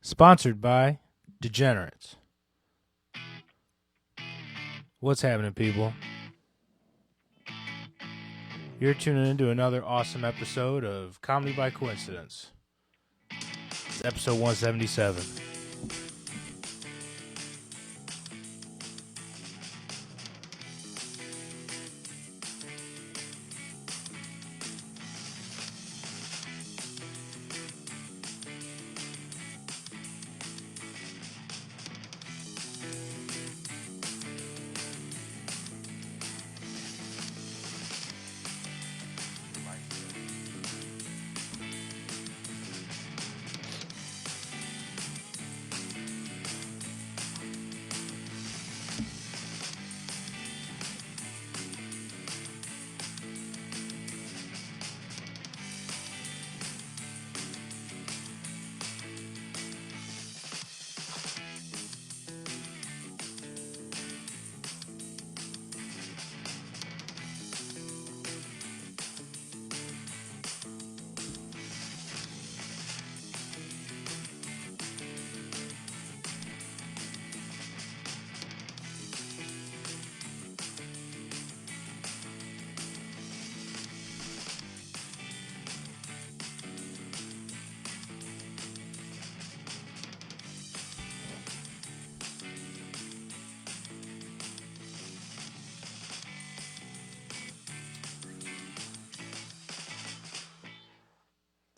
Sponsored by Degenerates. What's happening, people? You're tuning into another awesome episode of Comedy by Coincidence. It's episode 177.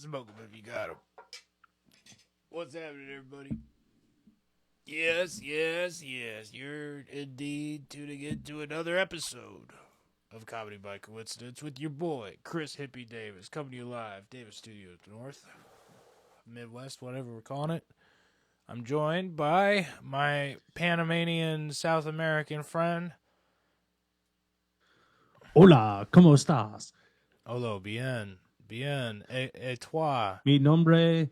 Smoke them if you got them. What's happening, everybody? Yes. You're indeed tuning into another episode of Comedy by Coincidence with your boy, Chris Hippie Davis, coming to you live, Davis Studios North, Midwest, whatever we're calling it. I'm joined by my Panamanian South American friend. Hola, ¿cómo estás? Hola, bien, et toi? Mi nombre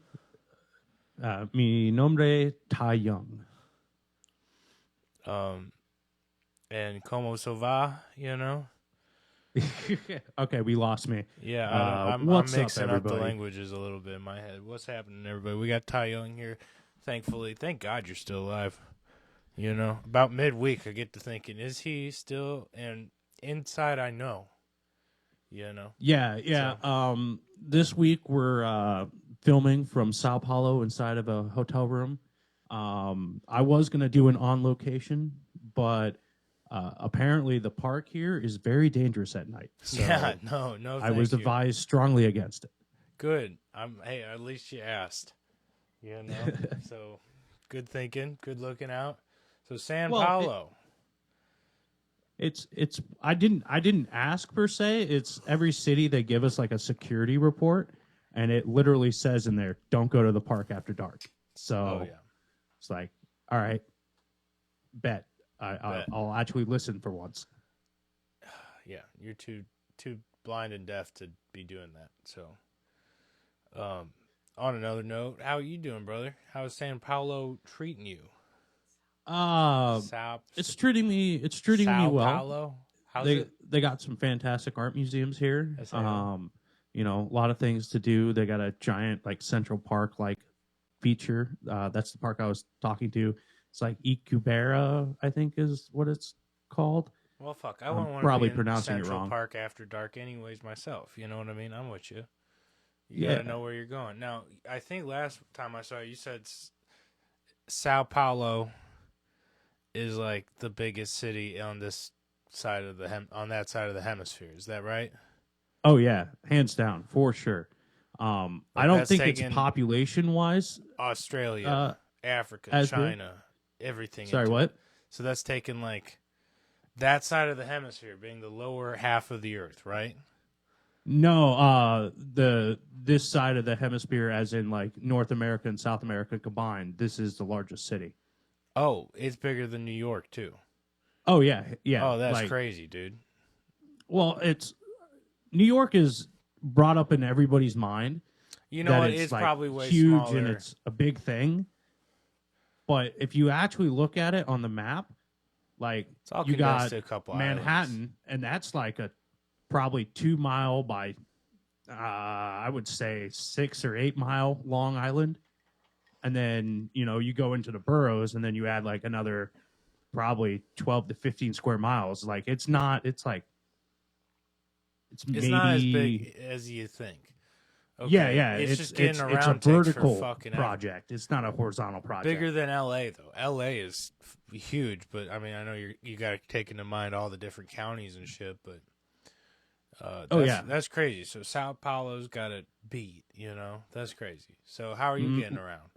Tai Young. And como se va, you know? Okay, we lost me. Yeah, I'm mixing up the languages a little bit in my head. What's happening, everybody? We got Tai Young here. Thankfully, thank God you're still alive. You know, about midweek, I get to thinking, is he still? And inside, I know. You know. Yeah. So. This week we're filming from Sao Paulo inside of a hotel room. I was gonna do an on location, but apparently the park here is very dangerous at night. So yeah, no. I was advised strongly against it. Good. Hey, at least you asked. You know. So, good thinking. Good looking out. So Sao Paulo. It's I didn't ask per se. It's every city they give us like a security report, and it literally says in there, "Don't go to the park after dark." So It's like, all right, bet. I'll actually listen for once. Yeah, you're too blind and deaf to be doing that. So, on another note, how are you doing, brother? How is Sao Paulo treating you? It's treating me well. Paulo? How's it? They got some fantastic art museums here. You know, a lot of things to do. They got a giant like Central Park like feature. That's the park I was talking to. It's like Icubera, I think is what it's called. Well, fuck, I wouldn't want probably to be in pronouncing Central it wrong. Park after dark anyways myself. You know what I mean? I'm with you. You gotta know where you're going. Now, I think last time I saw you said Sao Paulo is like the biggest city on this side of on that side of the hemisphere. Is that right? Oh yeah, hands down for sure. I don't think it's population wise. Australia, Africa, China, everything. Sorry, what? So that's taken like that side of the hemisphere being the lower half of the Earth, right? No, this side of the hemisphere, as in like North America and South America combined, this is the largest city. Oh, it's bigger than New York too. Oh yeah. Oh, that's crazy, dude. Well, New York is brought up in everybody's mind. You know, it's like probably way huge smaller. And it's a big thing. But if you actually look at it on the map, like you got a couple Manhattan, islands. And that's like a probably 2 mile by I would say 6 or 8 mile long island. and then you go into the boroughs, and then you add like another probably 12 to 15 square miles. Like it's not. It's like It's not as maybe big as you think. Okay. yeah. It's just getting it's around a takes vertical for fucking project. It's not a horizontal project. Bigger than LA though. LA is huge, but I mean, I know you got to take into mind all the different counties and shit, but that's crazy. So Sao Paulo's got it beat, That's crazy. So how are you getting around?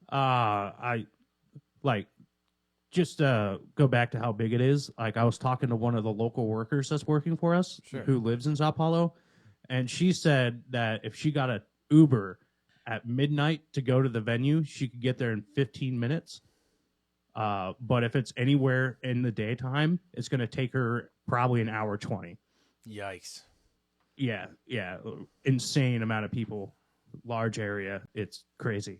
I like just go back to how big it is. Like I was talking to one of the local workers that's working for us who lives in Sao Paulo, and she said that if she got a Uber at midnight to go to the venue, she could get there in 15 minutes. But if it's anywhere in the daytime, it's going to take her probably an hour 20. Yikes. Yeah. Insane amount of people, large area. It's crazy.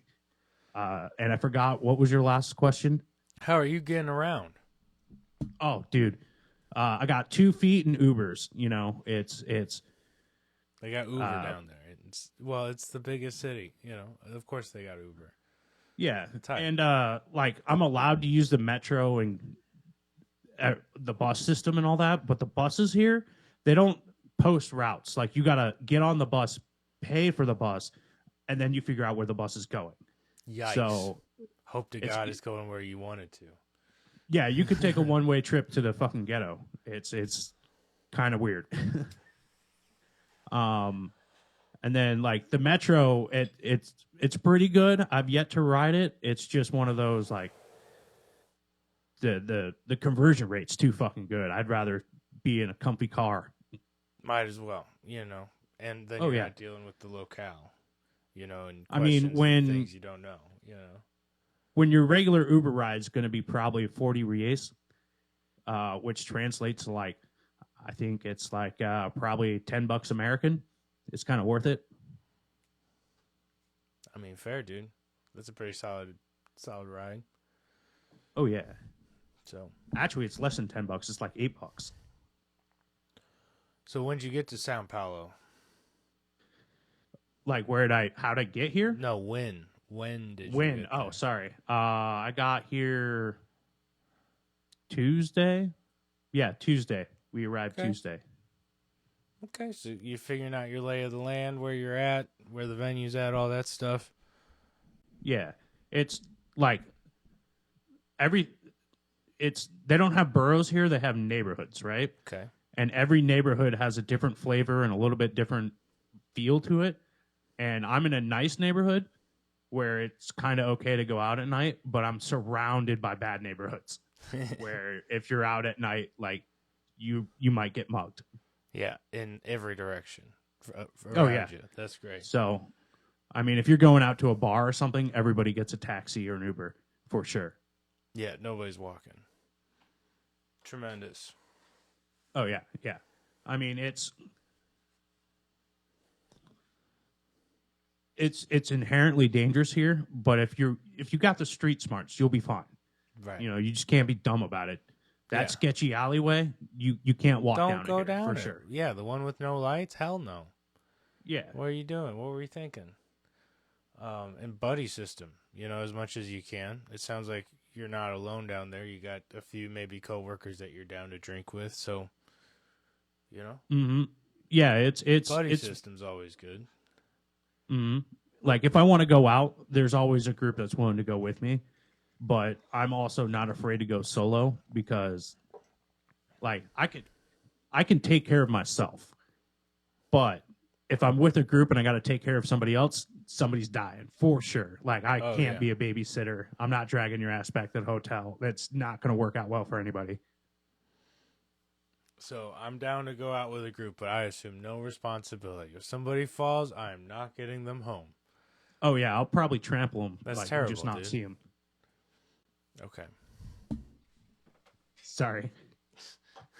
And I forgot, what was your last question? How are you getting around? Oh, dude. I got 2 feet in Ubers. It's. They got Uber down there. It's the biggest city. Of course they got Uber. Yeah, and I'm allowed to use the metro and the bus system and all that, but the buses here, they don't post routes. Like you gotta get on the bus, pay for the bus, and then you figure out where the bus is going. Yikes! So hope to God it's going where you want it to. Yeah, you could take a one-way trip to the fucking ghetto. It's kind of weird. And then like the metro, it's pretty good. I've yet to ride it. It's just one of those like the conversion rate's too fucking good. I'd rather be in a comfy car. Might as well, and then you're not dealing with the locale, and when things you don't know, When your regular Uber ride is going to be probably 40 reais, which translates to like, I think it's like probably $10 American. It's kind of worth it. I mean, fair, dude. That's a pretty solid ride. Oh yeah. So actually, it's less than $10. It's like $8. So when'd you get to Sao Paulo? Like how'd I get here? No, when? When did you get there? Oh, sorry. I got here Tuesday. Yeah, Tuesday. We arrived Tuesday. Okay, so you're figuring out your lay of the land, where you're at, where the venue's at, all that stuff. Yeah. It's like they don't have boroughs here, they have neighborhoods, right? Okay. And every neighborhood has a different flavor and a little bit different feel to it. And I'm in a nice neighborhood where it's kind of okay to go out at night, but I'm surrounded by bad neighborhoods where if you're out at night, like you might get mugged. Yeah, in every direction. Yeah. You. That's great. So, I mean, if you're going out to a bar or something, everybody gets a taxi or an Uber for sure. Yeah, nobody's walking. Tremendous. Oh, yeah. I mean, it's inherently dangerous here, but if you got the street smarts, you'll be fine. Right. You just can't be dumb about it. That sketchy alleyway, you can't walk down. Don't go down for it. Sure. Yeah, the one with no lights? Hell no. Yeah. What are you doing? What were you thinking? And buddy system, as much as you can. It sounds like you're not alone down there. You got a few maybe coworkers that you're down to drink with, so Mm-hmm. Yeah, it's buddy system's always good. Mm-hmm. Like if I want to go out, there's always a group that's willing to go with me. But I'm also not afraid to go solo because, like, I can take care of myself. But if I'm with a group and I got to take care of somebody else, somebody's dying for sure. Like, I can't be a babysitter. I'm not dragging your ass back to the hotel. That's not going to work out well for anybody. So I'm down to go out with a group, but I assume no responsibility. If somebody falls, I'm not getting them home. Oh yeah, I'll probably trample them. That's terrible, just not dude. see them. Okay. Sorry.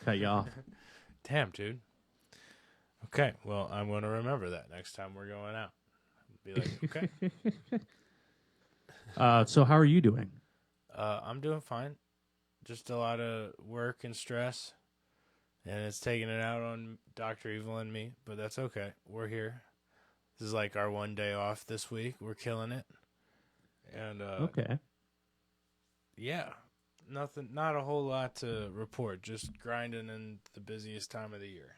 Cut you off. Damn, dude. Okay, well, I'm going to remember that next time we're going out. Be like, okay. So how are you doing? I'm doing fine. Just a lot of work and stress. And it's taking it out on Dr. Evil and me, but that's okay. We're here. This is like our one day off this week. We're killing it. And Okay. yeah, not a whole lot to report. Just grinding in the busiest time of the year,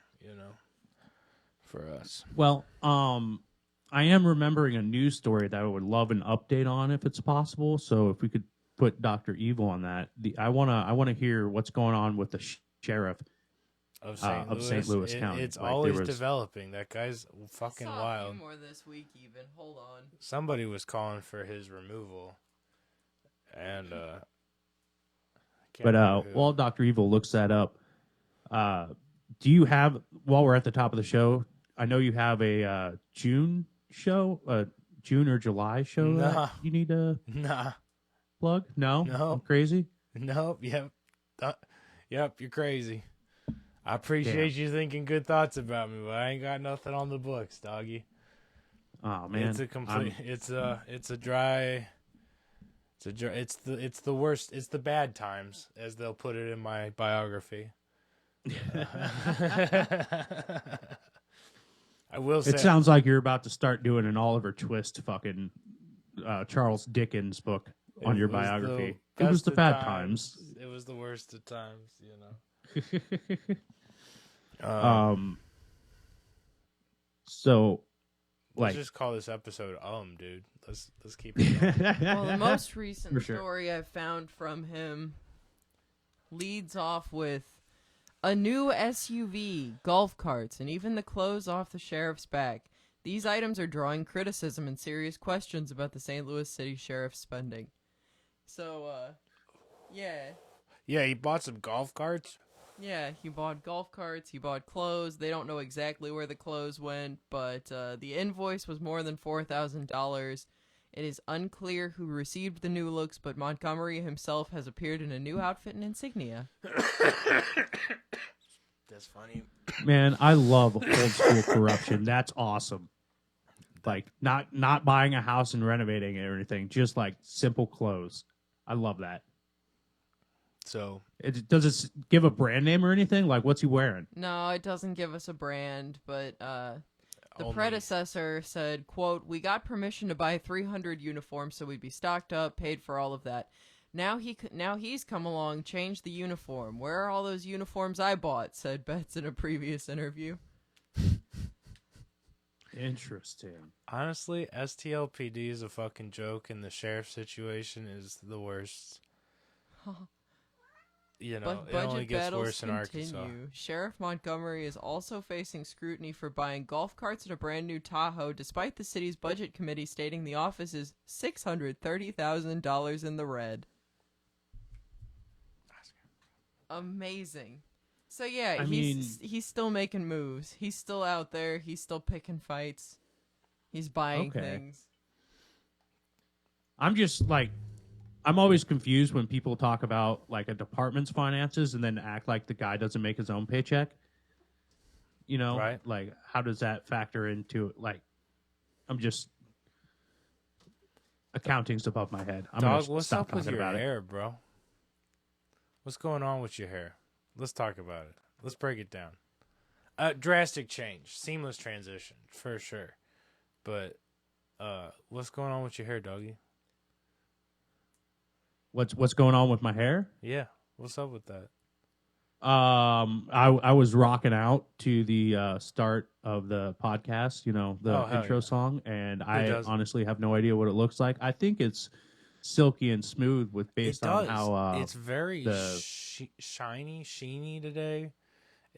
for us. Well, I am remembering a news story that I would love an update on if it's possible. So if we could put Dr. Evil on that, I wanna hear what's going on with the sheriff Of of St. St. Louis, Louis County. it's Like, always there was- developing. That guy's fucking I saw a wild. few more this week even. Hold on. Somebody was calling for his removal, and I can't But remember who. while Dr. Evil looks that up, do you have, while we're at the top of the show, I know you have a June show, June or July show Nah. that you need to Nah, plug? No? No. I'm crazy? nope, yep, you're crazy. I appreciate you thinking good thoughts about me, but I ain't got nothing on the books, doggy. Oh, man. It's a complete. It's the worst. It's the bad times, as they'll put it in my biography. I will say. It sounds like you're about to start doing an Oliver Twist fucking Charles Dickens book on it your was the biography. It best was the of bad times. It was the worst of times, So, Let's like, just call this episode dude. Let's keep it going. Well, the most recent For sure. story I found from him leads off with a new SUV, golf carts, and even the clothes off the sheriff's back. These items are drawing criticism and serious questions about the St. Louis City Sheriff's spending. So, yeah. Yeah, he bought some golf carts. Yeah, he bought golf carts, he bought clothes. They don't know exactly where the clothes went, but the invoice was more than $4,000. It is unclear who received the new looks, but Montgomery himself has appeared in a new outfit and insignia. That's funny. man, I love old school corruption. That's awesome. Like, not buying a house and renovating it or anything, just like simple clothes. I love that. So Does it give a brand name or anything? Like, what's he wearing? No, it doesn't give us a brand, but the only- predecessor said, quote, "We got permission to buy 300 uniforms so we'd be stocked up, paid for all of that. Now he's come along, changed the uniform. Where are all those uniforms I bought?" said Betts in a previous interview. Interesting. Honestly, STLPD is a fucking joke, and the sheriff situation is the worst. It But only budget gets battles worse in continue. Arkansas. Sheriff Montgomery is also facing scrutiny for buying golf carts and a brand new Tahoe, despite the city's budget committee stating the office is $630,000 in the red. Amazing. So yeah, I he's still making moves. He's still out there. He's still picking fights. He's buying Okay. things. I'm just like, I'm always confused when people talk about like a department's finances and then act like the guy doesn't make his own paycheck. You know, Right. Like, how does that factor into it? Like, I'm just accounting's above my head. I'm Dog, gonna what's stop up with talking your about it. hair, bro? What's going on with your hair? Let's talk about it. Let's break it down. Drastic change, seamless transition for sure. But what's going on with your hair, doggy? What's going on with my hair? Yeah, what's up with that? I was rocking out to the start of the podcast, you know, the Oh, hell intro yeah. song, and I doesn't? honestly have no idea what it looks like. I think it's silky and smooth with based It on does. how It's very the- shiny, sheeny today,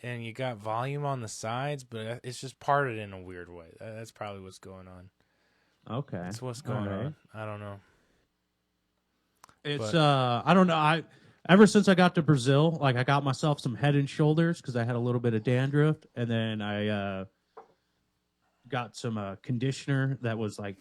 and you got volume on the sides, but it's just parted in a weird way. That's probably what's going on. okay. That's what's All going right. on. I don't know. It's But- I don't know. Ever since I got to Brazil, like I got myself some Head and Shoulders because I had a little bit of dandruff, and then I got some conditioner that was like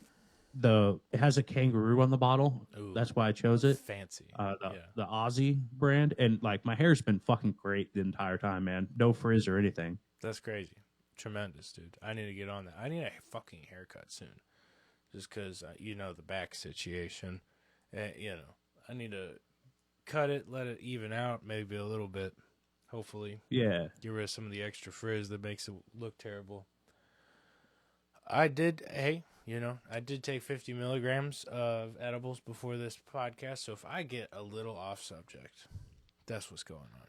it has a kangaroo on the bottle. Ooh. That's why I chose it. Fancy. The Aussie brand, and like my hair's been fucking great the entire time, man. No frizz or anything. That's crazy. Tremendous, dude. I need to get on that. I need a fucking haircut soon. Just because, the back situation. I need to cut it, let it even out, maybe a little bit. Hopefully. Yeah. Get rid of some of the extra frizz that makes it look terrible. I did. Hey, I did take 50 milligrams of edibles before this podcast. So if I get a little off subject, that's what's going on.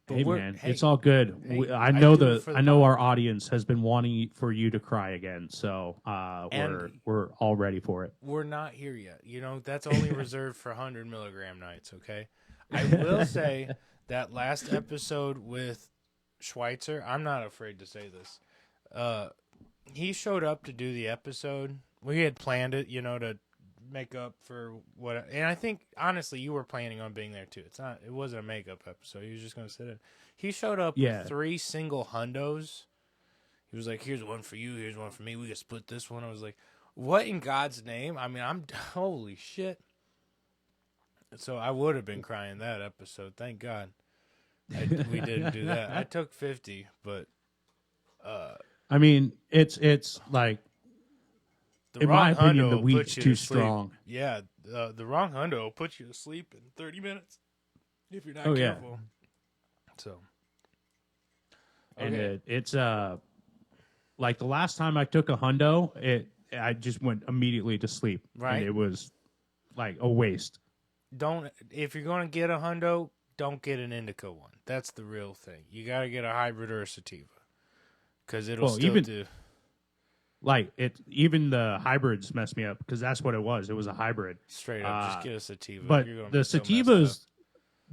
But Hey we're- man, hey, it's all good. hey, I I know do it for the I know pod. our audience has been wanting for you to cry again, so And- we're all ready for it. We're not here yet. That's only reserved for 100 milligram nights. Okay. I will say that last episode with Schweitzer, I'm not afraid to say this. He showed up to do the episode. We had planned it, to make up for what. And I think honestly, you were planning on being there too. It wasn't a makeup episode. He was just going to sit in. He showed up with 3 single hundos. He was like, "Here's one for you. Here's one for me. We can split this one." I was like, "What in God's name?" I mean, holy shit. So I would have been crying that episode. Thank God we didn't do that. I took 50, but I mean, it's like, the in wrong my opinion, hundo the will weed's put you too to sleep. strong. Yeah, the wrong hundo will put you to sleep in 30 minutes if you're not Oh, yeah. careful. So, And okay. it's like the last time I took a hundo, I just went immediately to sleep. Right. And it was like a waste. If you're going to get a hundo, don't get an indica one. That's the real thing. You got to get a hybrid or a sativa because it'll still do. Like even the hybrids messed me up because that's what it was. It was a hybrid. Straight up, just get a sativa. But You're gonna the be so messed up. sativas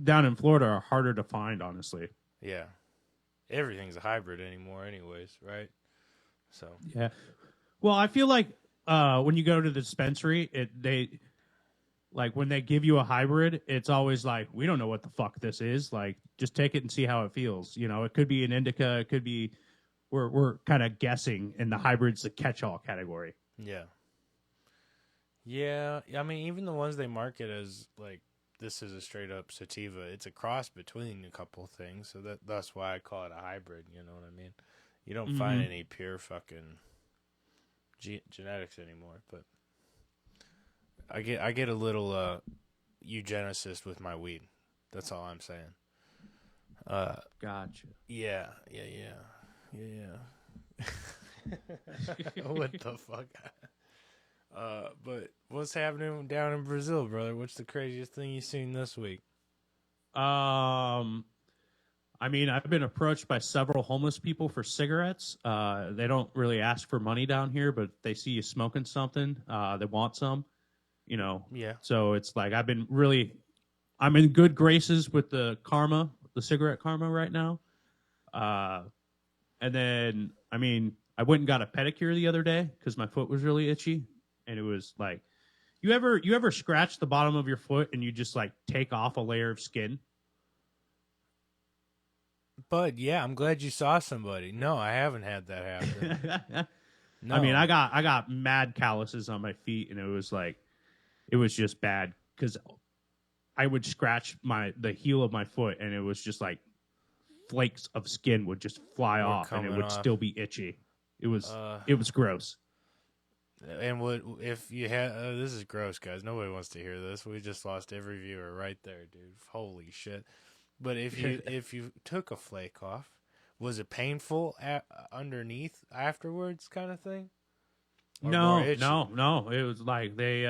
down in Florida are harder to find, honestly. Yeah. Everything's a hybrid anymore anyways, right? So Yeah. Well, I feel like when you go to the dispensary, when they give you a hybrid, it's always like, we don't know what the fuck this is. Like, just take it and see how it feels. It could be an indica, it could be we're kind of guessing, and the hybrid's the catch-all category. yeah. Yeah, I mean even the ones they market as like this is a straight up sativa, it's a cross between a couple things, so that's why I call it a hybrid, you know what I mean? You don't find any pure fucking genetics anymore, but I get a little eugenicist with my weed. That's all I'm saying. Gotcha. Yeah. What the fuck? But what's happening down in Brazil, brother? What's the craziest thing you've seen this week? I mean, I've been approached by several homeless people for cigarettes. They don't really ask for money down here, but they see you smoking something, they want some, Yeah. So it's like I'm in good graces with the cigarette karma right now. And then, I mean, I went and got a pedicure the other day because my foot was really itchy. And it was like, you ever scratch the bottom of your foot and you just like take off a layer of skin? But yeah, I'm glad you saw somebody. No, I haven't had that happen. No. I mean, I got mad calluses on my feet, and it was just bad because I would scratch the heel of my foot, and it was just like flakes of skin would just fly off, and it would still be itchy. It was gross. And what if you had? This is gross, guys. Nobody wants to hear this. We just lost every viewer right there, dude. Holy shit! But if you took a flake off, was it painful underneath afterwards, kind of thing? Or more itchy? No. It was like they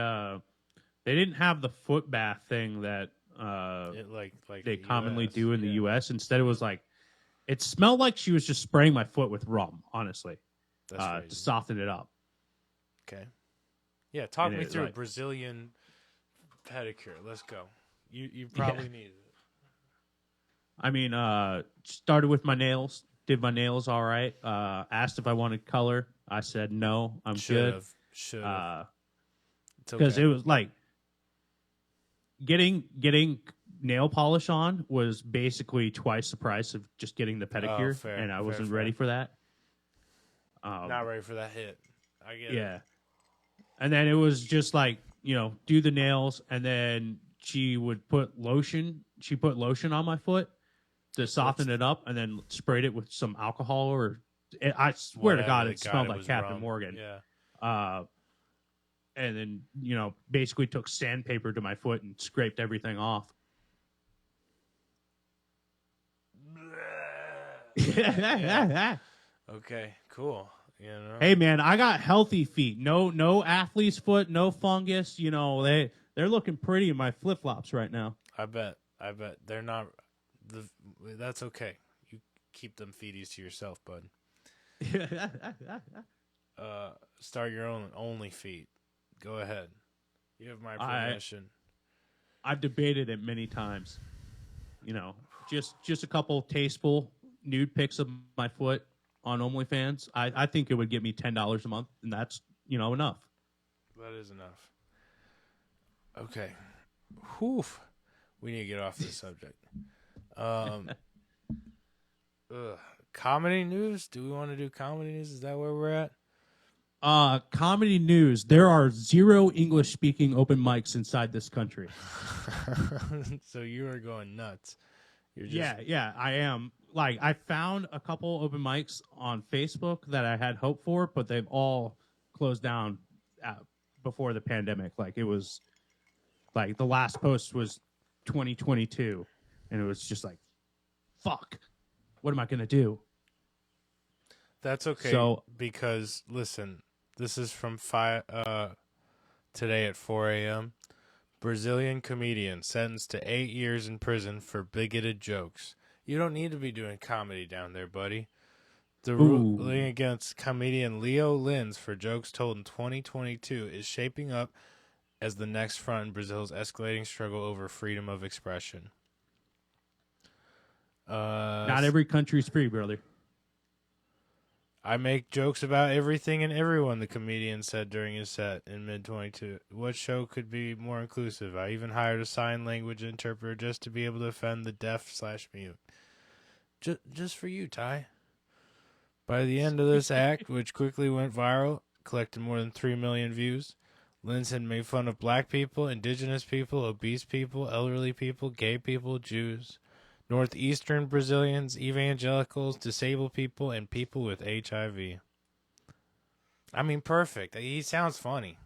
didn't have the foot bath thing that like they the commonly US. do in the Yeah. U.S. Instead, it was like it smelled like she was just spraying my foot with rum, honestly, That's to soften it up. Okay. Yeah, talk And me it, through a like- Brazilian pedicure. Let's go. You probably need it. I mean, started with my nails. Did my nails all right. Asked if I wanted color. I said no. I'm good. Should have. Because it was like getting nail polish on was basically twice the price of just getting the pedicure, fair, and I fair, wasn't fair. ready for that. Not ready for that hit. I get it. Yeah. And then it was just like, do the nails, and then she would put lotion. She put lotion on my foot to soften it up, and then sprayed it with some alcohol I swear to God, it smelled like was Captain rum. Morgan. Yeah. And then, basically took sandpaper to my foot and scraped everything off. Okay, cool. You know. Hey man, I got healthy feet. No athlete's foot, no fungus. You know, they're looking pretty in my flip flops right now. I bet they're not. That's okay. You keep them feeties to yourself, bud. Start your own only feet. Go ahead. You have my permission. I've debated it many times. You know, just a couple tasteful nude pics of my foot on OnlyFans. I think it would get me $10 a month, and that's, enough. That is enough. Okay. Whew. We need to get off this subject. Comedy news? Do we want to do comedy news? Is that where we're at? Comedy news. There are 0 English-speaking open mics inside this country. So you are going nuts. You're just... Yeah, I am. Like, I found a couple open mics on Facebook that I had hope for, but they've all closed down before the pandemic. Like, it was, like, the last post was 2022, and it was just like, fuck, what am I going to do? That's okay, because, listen, this is from today at 4 a.m. Brazilian comedian sentenced to 8 years in prison for bigoted jokes. You don't need to be doing comedy down there, buddy. The ruling against comedian Leo Lins for jokes told in 2022 is shaping up as the next front in Brazil's escalating struggle over freedom of expression. Not every country's free, brother. I make jokes about everything and everyone, the comedian said during his set in mid-22. What show could be more inclusive? I even hired a sign language interpreter just to be able to offend the deaf/mute. Just for you, Ty. By the end of this act, which quickly went viral, collected more than 3 million views, Lins had made fun of black people, indigenous people, obese people, elderly people, gay people, Jews, northeastern Brazilians, evangelicals, disabled people, and people with HIV. I mean, perfect. He sounds funny.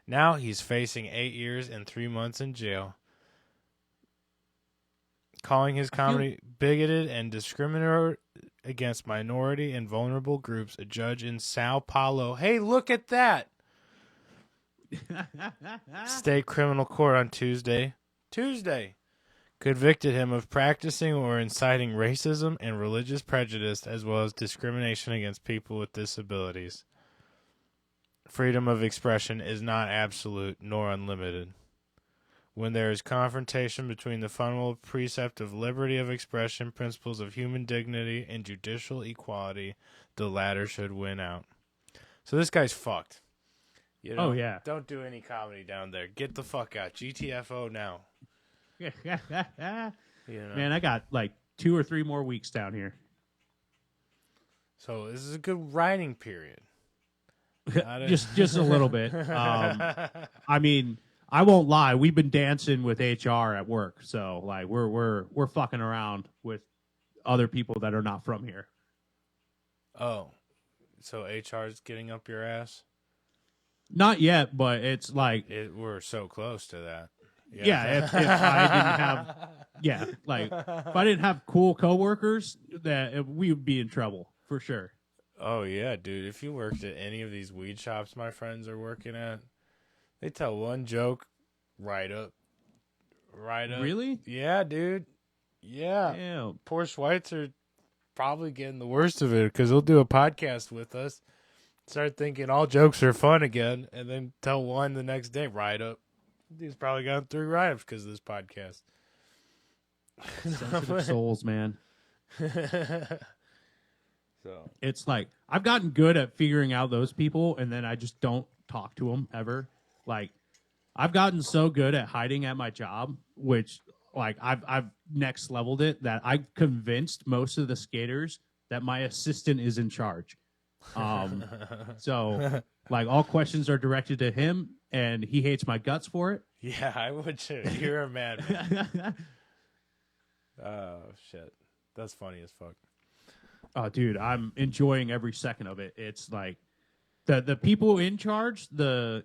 Now he's facing 8 years and 3 months in jail. Calling his comedy bigoted and discriminatory against minority and vulnerable groups, a judge in Sao Paulo. Hey, look at that! State criminal court on Tuesday convicted him of practicing or inciting racism and religious prejudice, as well as discrimination against people with disabilities. Freedom of expression is not absolute nor unlimited. When there is confrontation between the fundamental precept of liberty of expression, principles of human dignity, and judicial equality, the latter should win out. So this guy's fucked. Oh, yeah. Don't do any comedy down there. Get the fuck out. GTFO now. Man, I got like 2 or 3 more weeks down here. So this is a good writing period. just a little bit. I mean, I won't lie. We've been dancing with HR at work, so like we're fucking around with other people that are not from here. Oh, so HR is getting up your ass? Not yet, but it's like we're so close to that. Yeah, if I didn't have cool coworkers, that we would be in trouble for sure. Oh yeah, dude. If you worked at any of these weed shops my friends are working at, they tell one joke, right up. Really? Yeah, dude. Yeah. Damn. Poor Schweitzer probably getting the worst of it because he'll do a podcast with us, start thinking all jokes are fun again, and then tell one the next day, right up. He's probably got 3 write-ups because of this podcast. Sensitive souls, man. So it's like I've gotten good at figuring out those people, and then I just don't talk to them ever. Like I've gotten so good at hiding at my job, which like I've next leveled it, that I convinced most of the skaters that my assistant is in charge. So like all questions are directed to him, and he hates my guts for it. Yeah, I would too. You're a madman. Oh shit, that's funny as fuck. Oh, dude, I'm enjoying every second of it. It's like the people in charge, on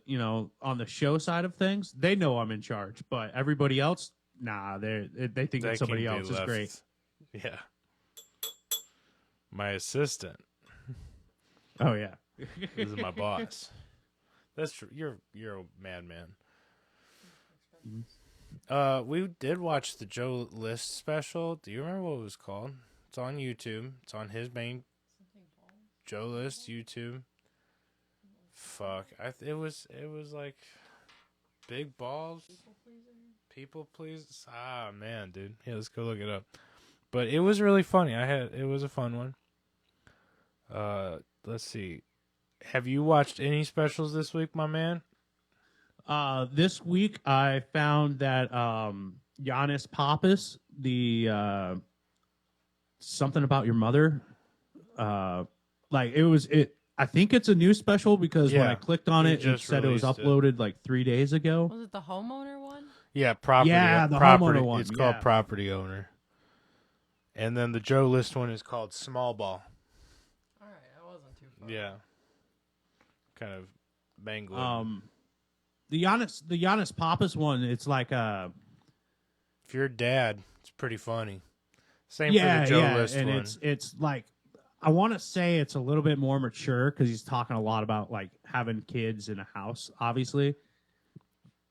the show side of things, they know I'm in charge, but everybody else, nah, they think that somebody else is great. Yeah, my assistant. Oh yeah. This is my boss. That's true. You're a madman. We did watch the Joe List special. Do you remember what it was called? It's on YouTube. It's on his main Joe List YouTube. Fuck. It was like big balls. People please. Ah man, dude. Yeah, let's go look it up. But it was really funny. It was a fun one. Let's see. Have you watched any specials this week, my man? This week I found that Giannis Pappas, the something about your mother, like it. I think it's a new special because when Yeah, I clicked on he it, it just said it was released it. uploaded like 3 days ago. Was it the homeowner one? Yeah, property. Yeah, the property. homeowner one, It's called yeah. Property Owner. And then the Joe List one is called Small Ball. All right, I wasn't too far. Yeah. Kind of bangling. The Giannis Pappas one, it's like If you're a dad, it's pretty funny. Same yeah, for the Joe yeah, List and one. it's like I want to say it's a little bit more mature because he's talking a lot about like having kids in a house, obviously.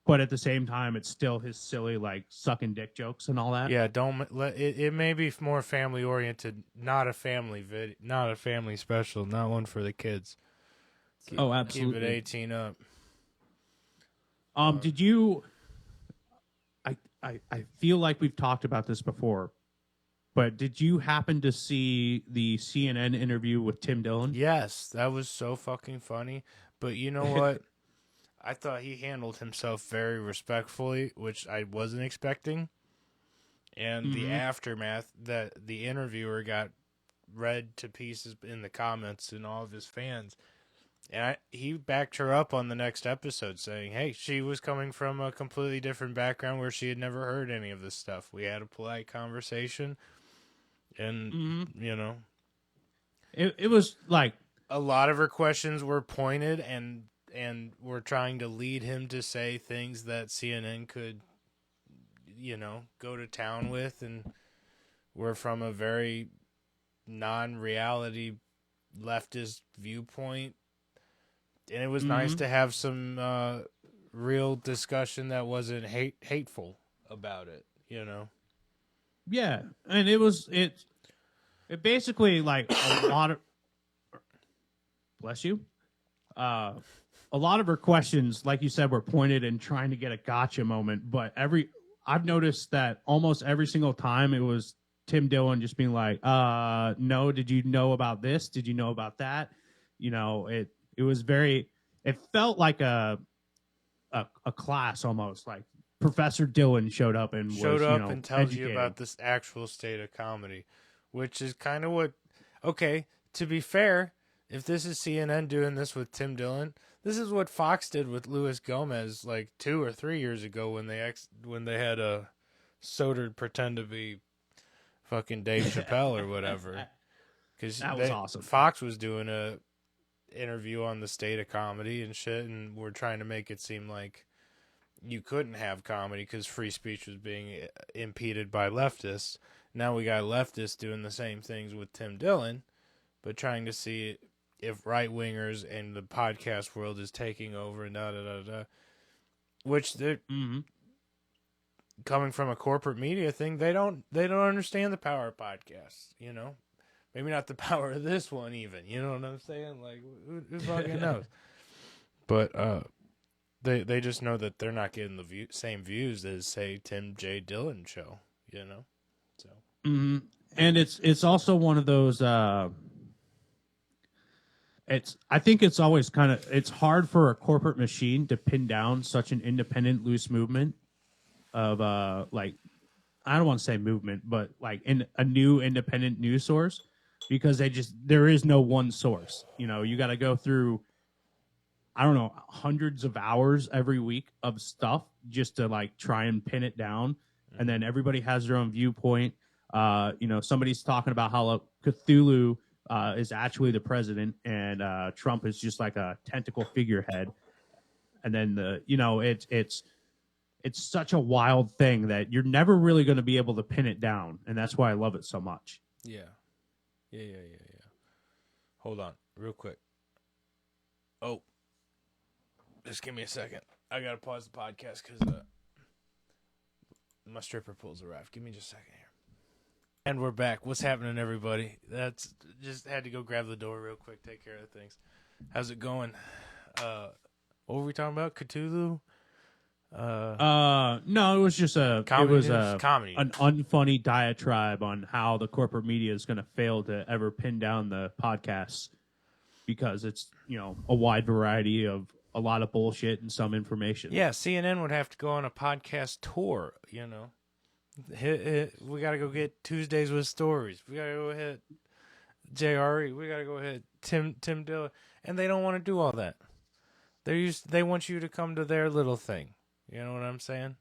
But at the same time, it's still his silly like sucking dick jokes and all that. Yeah, don't let it. It may be more family oriented, not a family not a family special, not one for the kids. Oh, absolutely. Keep it 18 up. Did you? I feel like we've talked about this before, but did you happen to see the CNN interview with Tim Dillon? Yes, that was so fucking funny. But you know what? I thought he handled himself very respectfully, which I wasn't expecting. And the aftermath that the interviewer got read to pieces in the comments and all of his fans. And he backed her up on the next episode saying, hey, she was coming from a completely different background where she had never heard any of this stuff. We had a polite conversation. And, you know. It was like A lot of her questions were pointed and were trying to lead him to say things that CNN could, you know, go to town with. And were from a very non-reality leftist viewpoint. And it was nice to have some real discussion that wasn't hateful about it, you know? yeah, and it basically like a lot of bless you. A lot of her questions, like you said, were pointed and trying to get a gotcha moment. But I've noticed that almost every single time it was Tim Dillon just being like, no, did you know about this? Did you know about that? You know, it was very. It felt like a class almost. Like Professor Dillon showed up and tells educating. you about this actual state of comedy, which is kind of what. Okay, to be fair, if this is CNN doing this with Tim Dillon, this is what Fox did with Luis Gomez like 2 or 3 years ago when they had a Soder pretend to be fucking Dave Chappelle or whatever. Because that was awesome. Fox was doing a interview on the state of comedy and shit, and we're trying to make it seem like you couldn't have comedy because free speech was being impeded by leftists. Now we got leftists doing the same things with Tim Dillon, but trying to see if right-wingers and the podcast world is taking over and da-da-da-da. Which they're coming from a corporate media thing, they don't understand the power of podcasts, you know? Maybe not the power of this one even, you know what I'm saying? Like, who fucking knows? But they just know that they're not getting the same views as, say, Tim J. Dillon show, you know? So. And it's also one of those. I think it's always it's hard for a corporate machine to pin down such an independent, loose movement of like, I don't want to say movement, but like in a new independent news source, because there is no one source. You know, you got to go through, I don't know, hundreds of hours every week of stuff just to like try and pin it down. And then everybody has their own viewpoint. You know, somebody's talking about how Cthulhu is actually the president and Trump is just like a tentacle figurehead. And then it's such a wild thing that you're never really going to be able to pin it down. And that's why I love it so much. Yeah. Hold on, real quick. Oh, just give me a second. I gotta pause the podcast because my stripper pulls arrived. Give me just a second here. And we're back. What's happening, everybody? That's just had to go grab the door real quick, take care of things. How's it going? What were we talking about? Cthulhu? No, it was just Comedy news? an Comedy. unfunny diatribe on how the corporate media is going to fail to ever pin down the podcasts because it's, a wide variety of a lot of bullshit and some information. Yeah, CNN would have to go on a podcast tour, We got to go get Tuesdays with Stories. We got to go hit JRE. We got to go hit Tim Dillon. And they don't want to do all that. They want you to come to their little thing. You know what I'm saying?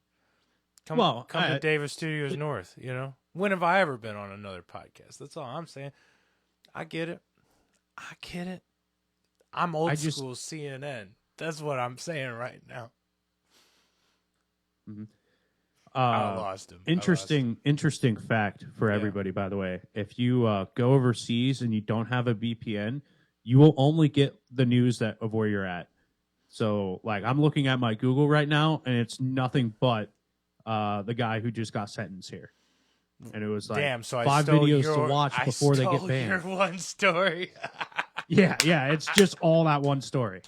Come to Davis Studios North, When have I ever been on another podcast? That's all I'm saying. I get it. I'm old school CNN. That's what I'm saying right now. Mm-hmm. I lost him. Interesting fact for everybody, by the way. If you go overseas and you don't have a VPN, you will only get the news of where you're at. So, I'm looking at my Google right now, and it's nothing but the guy who just got sentenced here. And it was damn, so 5 videos to watch before they get banned. Your one story. Yeah, it's just all that one story.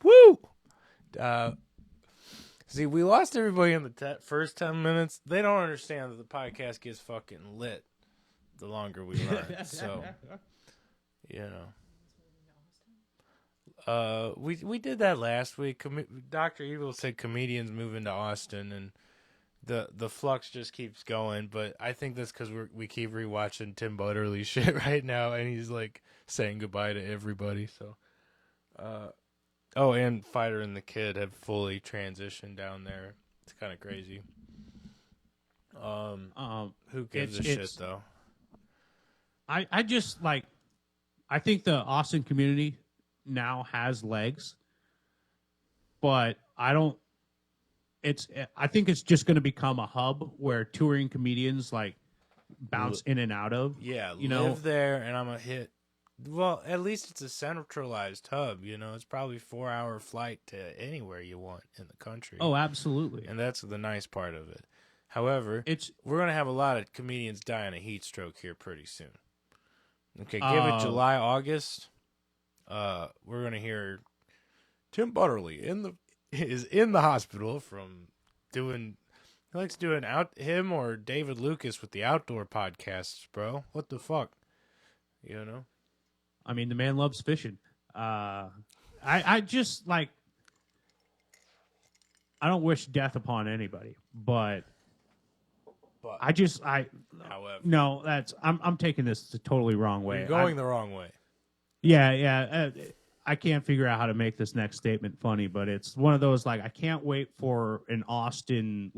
Woo! See, we lost everybody in the first 10 minutes. They don't understand that the podcast gets fucking lit the longer we run. So, we did that last week. Dr. Evil said comedians moving to Austin, and the flux just keeps going. But I think that's because we keep rewatching Tim Butterly shit right now, and he's saying goodbye to everybody. So, and Fighter and the Kid have fully transitioned down there. It's kind of crazy. Who gives a shit though? I just I think the Austin community now has legs, but I think it's just going to become a hub where touring comedians bounce in and out of. Yeah, live there, and I'm a hit. Well, at least it's a centralized hub. It's probably 4-hour flight to anywhere you want in the country. Oh, absolutely. And that's the nice part of it. However, we're going to have a lot of comedians dying of heat stroke here pretty soon. Okay, give it July, August. We're going to hear Tim Butterly is in the hospital from doing. He likes doing him or David Lucas with the outdoor podcasts, bro. What the fuck, I mean, the man loves fishing. I just I don't wish death upon anybody, but however, no, I'm taking this the totally wrong way. You're going the wrong way. Yeah. I can't figure out how to make this next statement funny, but it's one of those I can't wait for an Austin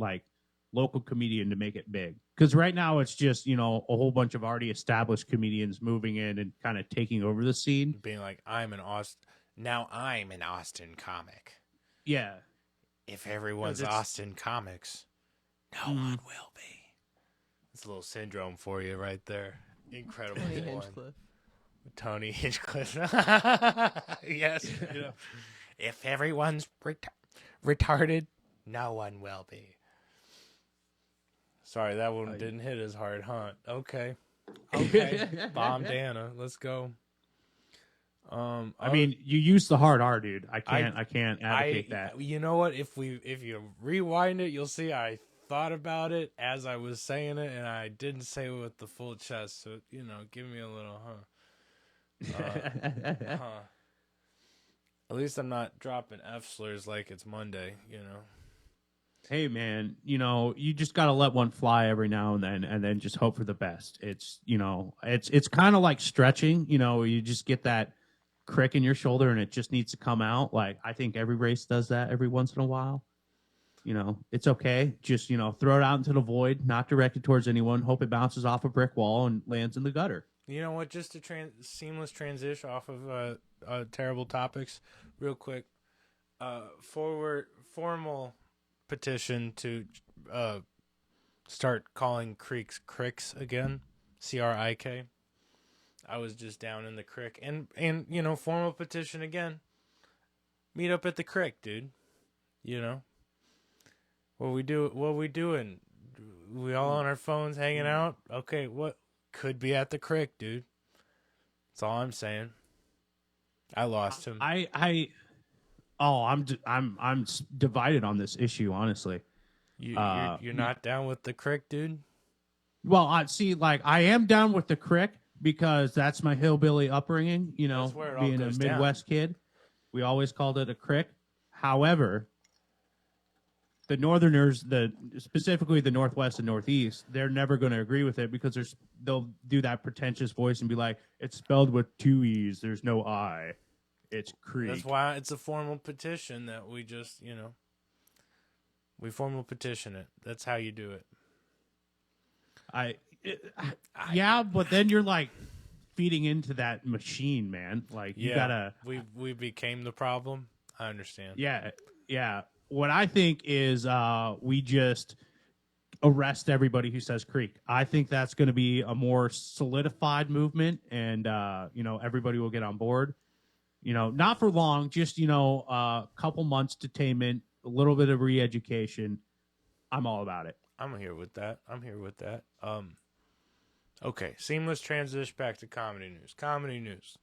local comedian to make it big. Because right now it's just, a whole bunch of already established comedians moving in and kind of taking over the scene. Being I'm an Austin comic. Yeah. If everyone's Austin comics, no one will be. It's a little syndrome for you right there. Incredible. Tony Hinchcliffe. Yes. If everyone's retarded, no one will be. Sorry, that one didn't hit as hard, huh? Okay. Bomb Dana. Let's go. I mean, you use the hard R, dude. I can't advocate that. You know what? If you rewind it, you'll see I thought about it as I was saying it, and I didn't say it with the full chest. So give me a little At least I'm not dropping F slurs like it's Monday. Hey man, you just gotta let one fly every now and then just hope for the best. It's it's kind of like stretching. You just get that crick in your shoulder and it just needs to come out. I think every race does that every once in a while. It's okay. Just throw it out into the void, not directed towards anyone. Hope it bounces off a brick wall and lands in the gutter. You know what? Just to seamless transition off of terrible topics, real quick. Formal petition to start calling creeks cricks again, CRIK. I was just down in the creek, and form a petition again. Meet up at the creek, dude. What we doing? We all on our phones hanging out? Okay, what could be at the creek, dude? That's all I'm saying. I lost him. I'm divided on this issue, honestly. You're not down with the crick, dude? Well, I am down with the crick because that's my hillbilly upbringing. That's where it all being a goes Midwest kid, we always called it a crick. However, the Northerners, specifically the Northwest and Northeast, they're never going to agree with it because they'll do that pretentious voice and be like, "It's spelled with 2 E's. There's no I. It's creek." That's why it's a formal petition that we just, we formal petition it. That's how you do it. Yeah, but then you're like feeding into that machine, man. Like you gotta. We became the problem. I understand. Yeah. What I think is we just arrest everybody who says creek. I think that's going to be a more solidified movement, and everybody will get on board. Not for long, just a couple months detainment, a little bit of re-education. I'm all about it. I'm here with that. Okay, seamless transition back to comedy news.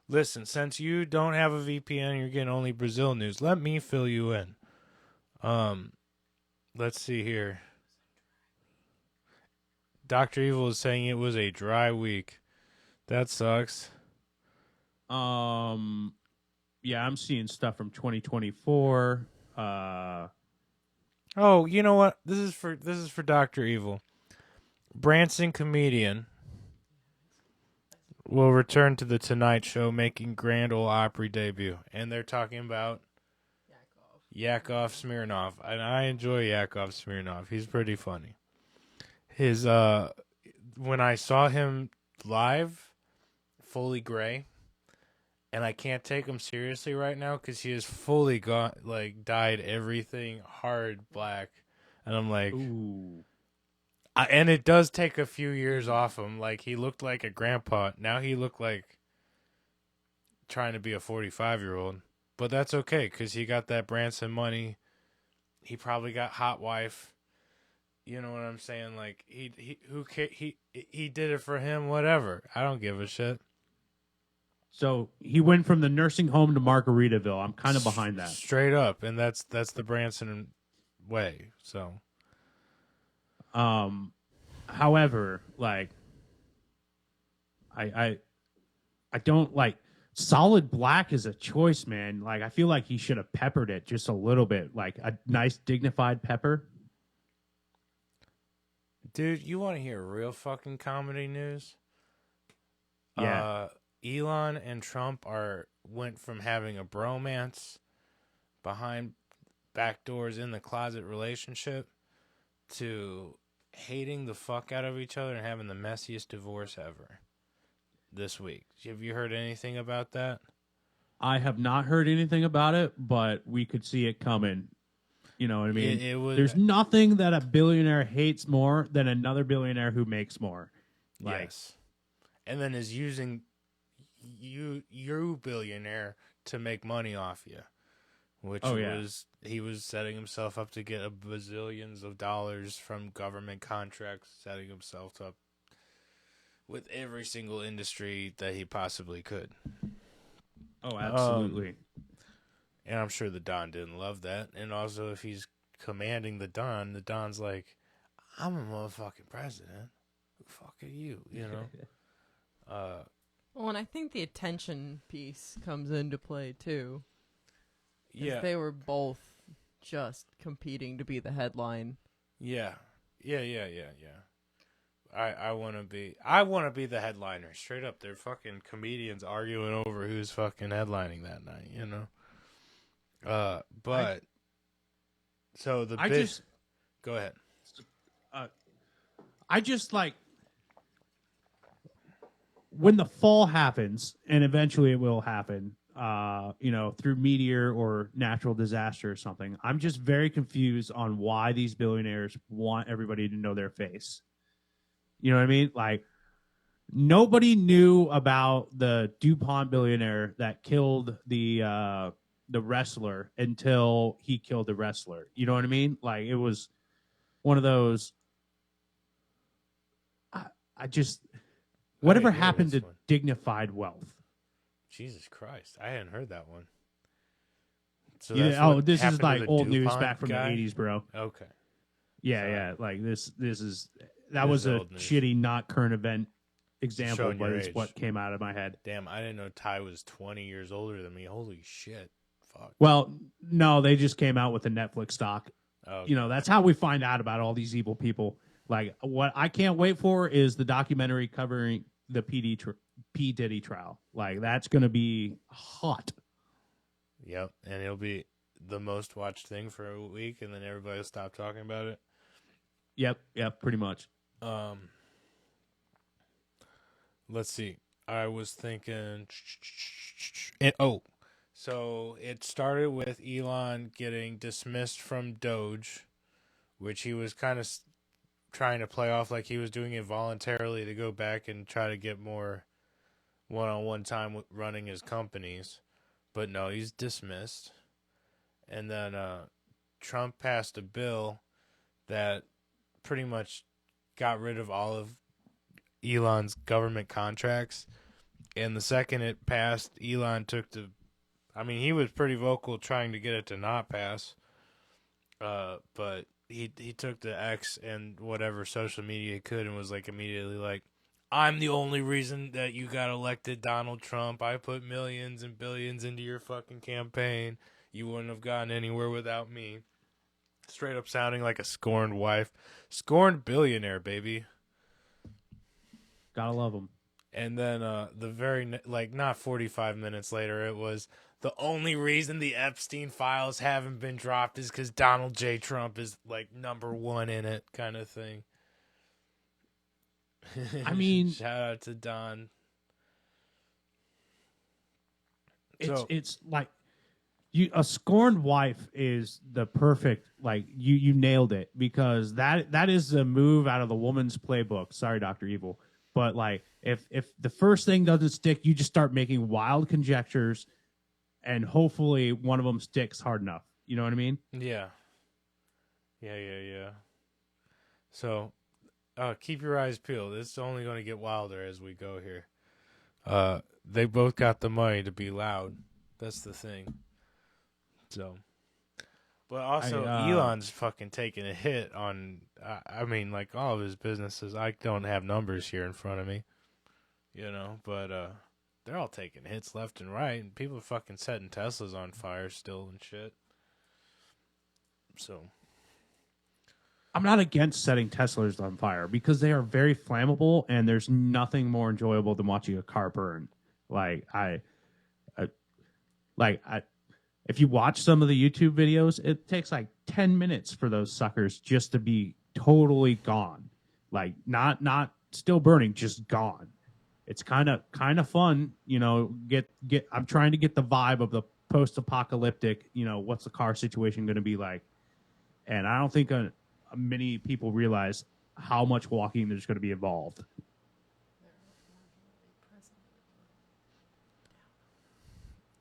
Listen, since you don't have a VPN, you're getting only Brazil news. Let me fill you in. Let's see here. Dr. Evil is saying it was a dry week. That sucks. Yeah, I'm seeing stuff from 2024. Oh, you know what? This is for Dr. Evil. Branson comedian will return to the Tonight Show, making Grand Ole Opry debut, and they're talking about Yakov Smirnoff, and I enjoy Yakov Smirnoff. He's pretty funny. His when I saw him live, fully gray, and I can't take him seriously right now because he is fully dyed everything hard black, and I'm like, ooh. And it does take a few years off him. Like, he looked like a grandpa. Now he looked like trying to be a 45-year-old. But that's okay, because he got that Branson money. He probably got hot wife. You know what I'm saying? Like, he did it for him, whatever. I don't give a shit. So he went from the nursing home to Margaritaville. I'm kind of behind that. Straight up, and that's the Branson way. So, however, like, I don't like. Solid black is a choice, man. Like, I feel like he should have peppered it just a little bit, like a nice dignified pepper. Dude, you want to hear real fucking comedy news? Yeah. Elon and Trump went from having a bromance behind back doors in the closet relationship to hating the fuck out of each other and having the messiest divorce ever this week. Have you heard anything about that? I have not heard anything about it, but we could see it coming. You know what I mean? There's nothing that a billionaire hates more than another billionaire who makes more. Yes. And then is using you billionaire to make money off you. Which he was setting himself up to get a bazillions of dollars from government contracts, setting himself up with every single industry that he possibly could. Oh, absolutely. And I'm sure the Don didn't love that. And also, if he's commanding the Don's like, I'm a motherfucking president. Who the fuck are you? You know? Well, and I think the attention piece comes into play, too. Yeah. They were both just competing to be the headline. Yeah. I want to be the headliner. Straight up, they're fucking comedians arguing over who's fucking headlining that night, you know? Go ahead. I just like when the fall happens, and eventually it will happen, through meteor or natural disaster or something. I'm just very confused on why these billionaires want everybody to know their face. You know what I mean? Like, nobody knew about the DuPont billionaire that killed the wrestler until he killed the wrestler. You know what I mean? Like, it was one of those. I just, whatever didn't hear happened this to one. dignified wealth? Jesus Christ, I hadn't heard that one. So You that's know, what this happened is to like the old news DuPont back from guy? the 80s, bro. Okay. Yeah, Sorry. yeah. Like that This was is a old news. shitty, not current event example, Showing but your it's age. what came out of my head. Damn, I didn't know Ty was 20 years older than me. Holy shit. Fuck. Well, no, they just came out with a Netflix doc. Oh, You know, that's how we find out about all these evil people. Like, what I can't wait for is the documentary covering the P. Diddy trial. Like, that's going to be hot. Yep, and it'll be the most watched thing for a week, and then everybody will stop talking about it. Yep, pretty much. Let's see. I was thinking. So it started with Elon getting dismissed from Doge, which he was kind of trying to play off like he was doing it voluntarily to go back and try to get more one-on-one time with running his companies. But no, he's dismissed. And then Trump passed a bill that pretty much got rid of all of Elon's government contracts. And the second it passed, Elon took the... I mean, he was pretty vocal trying to get it to not pass. But he took the X and whatever social media he could and was like immediately like, I'm the only reason that you got elected, Donald Trump. I put millions and billions into your fucking campaign. You wouldn't have gotten anywhere without me. Straight up sounding like a scorned wife. Scorned billionaire, baby. Gotta love him. And then the very, not 45 minutes later, it was, the only reason the Epstein files haven't been dropped is because Donald J. Trump is, number one in it, kind of thing. I mean... Shout out to Don. It's like... a scorned wife is the perfect, you nailed it, because that is a move out of the woman's playbook. Sorry, Dr. Evil. But if the first thing doesn't stick, you just start making wild conjectures, and hopefully one of them sticks hard enough. You know what I mean? Yeah. So, keep your eyes peeled. It's only going to get wilder as we go here. They both got the money to be loud. That's the thing. So, but also Elon's fucking taking a hit on, all of his businesses. I don't have numbers here in front of me, but they're all taking hits left and right, and people are fucking setting Teslas on fire still and shit. So, I'm not against setting Teslas on fire because they are very flammable, and there's nothing more enjoyable than watching a car burn. If you watch some of the YouTube videos, it takes 10 minutes for those suckers just to be totally gone. Not still burning, just gone. It's kind of fun, I'm trying to get the vibe of the post-apocalyptic, what's the car situation going to be like? And I don't think many people realize how much walking there's going to be involved.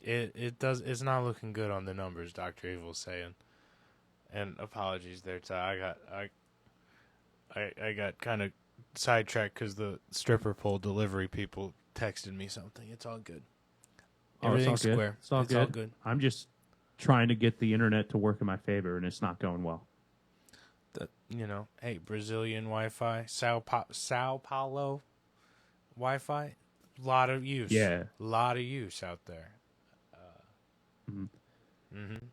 It's not looking good on the numbers, Dr. Evil's saying. And apologies there, Ty. I got kind of sidetracked because the stripper pole delivery people texted me something. It's all good. Everything's square. It's all good. I'm just trying to get the internet to work in my favor, and it's not going well. Hey, Brazilian Wi-Fi, Sao Paulo Wi-Fi, lot of use. Yeah. A lot of use out there.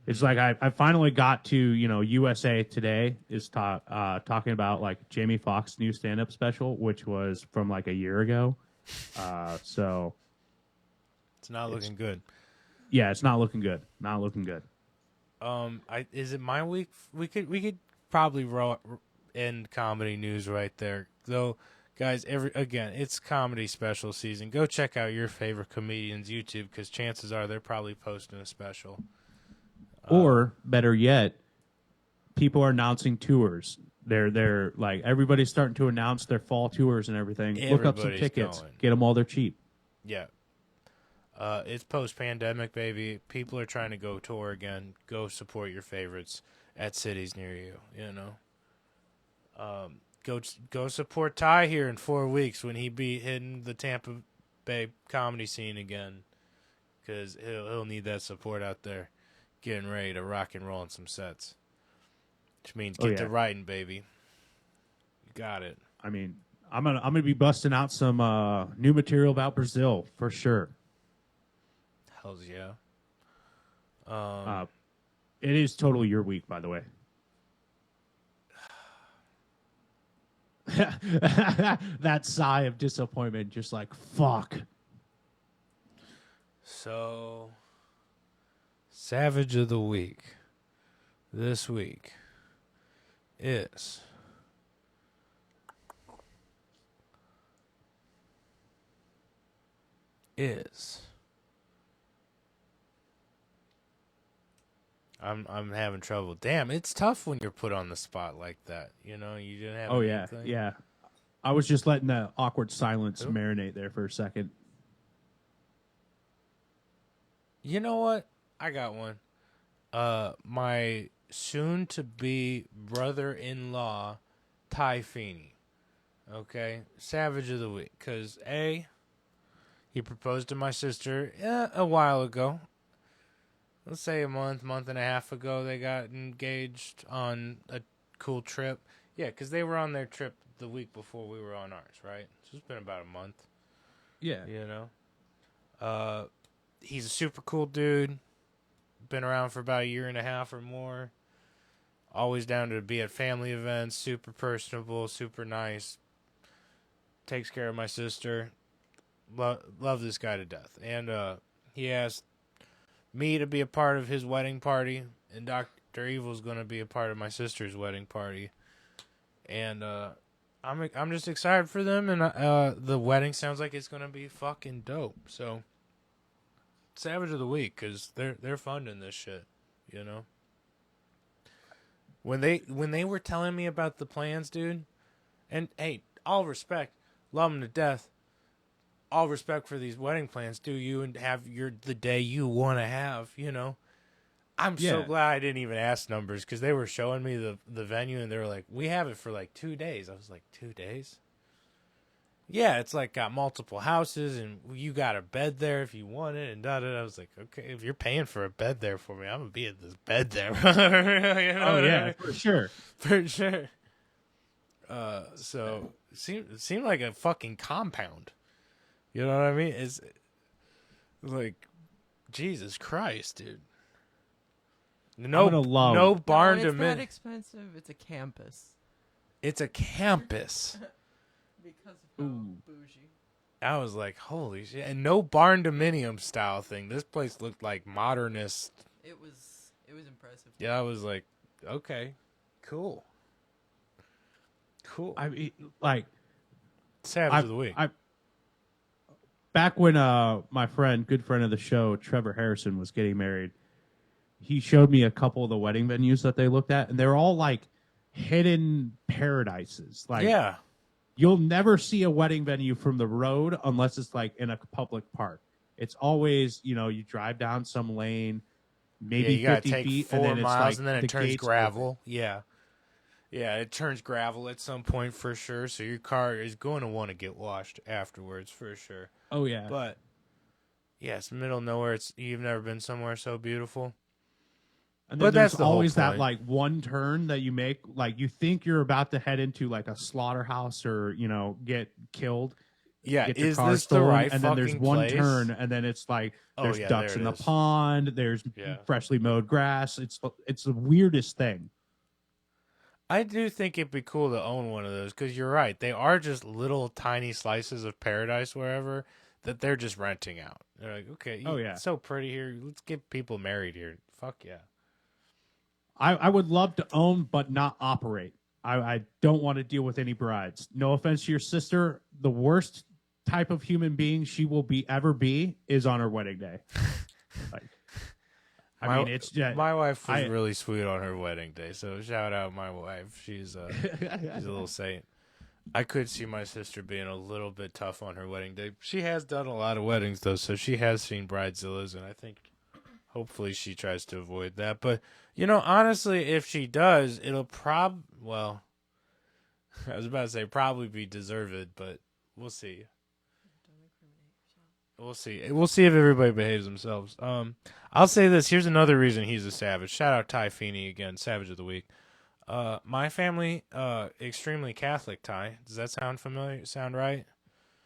It's like I finally got to, USA Today is talking about Jamie Foxx's new stand-up special, which was from a year ago. So it's not looking good. Yeah, it's not looking good. Not looking good. Is it my week? We could probably end comedy news right there. Though, guys, it's comedy special season. Go check out your favorite comedians' YouTube because chances are they're probably posting a special. Or, better yet, people are announcing tours. They're like everybody's starting to announce their fall tours and everything. Look up some Everybody's tickets, going. get them while they're cheap. Yeah. It's post-pandemic, baby. People are trying to go tour again. Go support your favorites at cities near you. You know. Go support Ty here in 4 weeks when he be hitting the Tampa Bay comedy scene again, because he'll need that support out there, getting ready to rock and roll in some sets. Which means get to writing, baby. You got it. I mean, I'm gonna be busting out some new material about Brazil for sure. Hells yeah. It is totally your week, by the way. That sigh of disappointment, just like fuck. So, Savage of the Week this week is I'm having trouble. Damn, it's tough when you're put on the spot like that. You know, you didn't have. Oh yeah, anything. yeah. I was just letting the awkward silence marinate there for a second. You know what? I got one. My soon-to-be brother-in-law, Ty Feeney. Okay? Savage of the Week. Because, A, he proposed to my sister a while ago. Let's say a month and a half ago, they got engaged on a cool trip. Yeah, because they were on their trip the week before we were on ours, right? So it's been about a month. Yeah. You know? He's a super cool dude. Been around for about a year and a half or more. Always down to be at family events. Super personable. Super nice. Takes care of my sister. Love this guy to death. And he asked me to be a part of his wedding party. And Dr. Evil's going to be a part of my sister's wedding party. And I'm just excited for them. And the wedding sounds like it's going to be fucking dope. So... Savage of the Week, because they're funding this shit, you know. When they were telling me about the plans, dude, and hey, all respect, love them to death. All respect for these wedding plans. Do you and have the day you want to have, you know. I'm so glad I didn't even ask numbers, because they were showing me the venue and they were like, we have it for like 2 days. I was like, 2 days? Yeah, it's like got multiple houses and you got a bed there if you want it and da-da-da. I was like, okay, if you're paying for a bed there for me, I'm going to be at this bed there. You know Oh, yeah, I mean? for sure. For sure. So, it seemed like a fucking compound. You know what I mean? It's like, Jesus Christ, dude. No barn no, to it's not expensive. It's a campus. It's a campus. Because of how bougie. I was like, holy shit. And no barn dominium style thing. This place looked like modernist. It was impressive. Yeah, I was like, okay, cool. Cool. I mean, like, Savage of the Week. Back when my good friend of the show, Trevor Harrison, was getting married, he showed me a couple of the wedding venues that they looked at, and they're all like hidden paradises. Like, yeah. You'll never see a wedding venue from the road unless it's like in a public park. It's always, you know, you drive down some lane, maybe you 50 take feet, 4 and then miles, it's like and then the it turns gates gravel. open. Yeah. Yeah, it turns gravel at some point for sure. So your car is going to want to get washed afterwards for sure. Oh, yeah. But, yeah, it's middle of nowhere. You've never been somewhere so beautiful. And then that's there's the whole always that point. like one turn that you make, like you think you're about to head into like a slaughterhouse or, you know, get killed. Yeah, get your is car this stolen, the right and then there's fucking one place? turn, and then it's like there's ducks there in it the is. pond, there's freshly mowed grass. It's the weirdest thing. I do think it'd be cool to own one of those, because you're right. They are just little tiny slices of paradise wherever that they're just renting out. They're like, okay, it's so pretty here. Let's get people married here. Fuck yeah. I would love to own but not operate. I don't want to deal with any brides. No offense to your sister. The worst type of human being she will ever be is on her wedding day. Like, I mean, it's just, my wife was really sweet on her wedding day, so shout out my wife. She's she's a little saint. I could see my sister being a little bit tough on her wedding day. She has done a lot of weddings though, so she has seen bridezillas, and I think hopefully she tries to avoid that. But honestly, if she does, it'll well, I was about to say probably be deserved, but we'll see. We'll see. We'll see if everybody behaves themselves. I'll say this. Here's another reason he's a savage. Shout out Ty Feeney again, Savage of the Week. My family, extremely Catholic, Ty. Does that sound familiar? Sound right?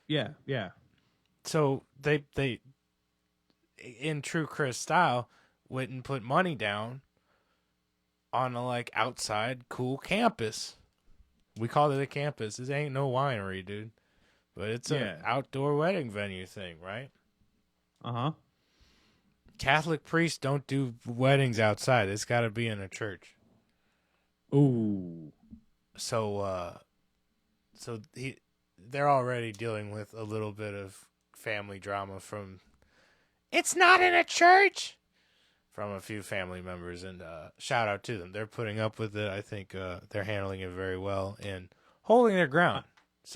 Yeah. So they, in true Chris style, went and put money down on a outside cool campus. We call it a campus. This ain't no winery, dude. But it's an outdoor wedding venue thing, right? Uh-huh. Catholic priests don't do weddings outside. It's got to be in a church. Ooh. So they're already dealing with a little bit of family drama from it's not in a church from a few family members, and shout out to them. They're putting up with it. I think they're handling it very well and holding their ground.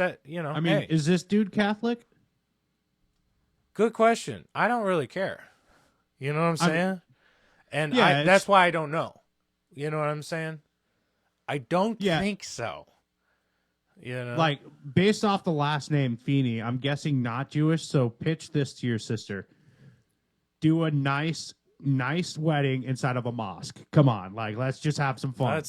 I mean, is this dude Catholic? Good question. I don't really care. You know what I'm saying? Yeah, that's why I don't know. You know what I'm saying? I don't think so. Based off the last name Feeney, I'm guessing not Jewish. So pitch this to your sister: do a nice wedding inside of a mosque. Come on, let's just have some fun.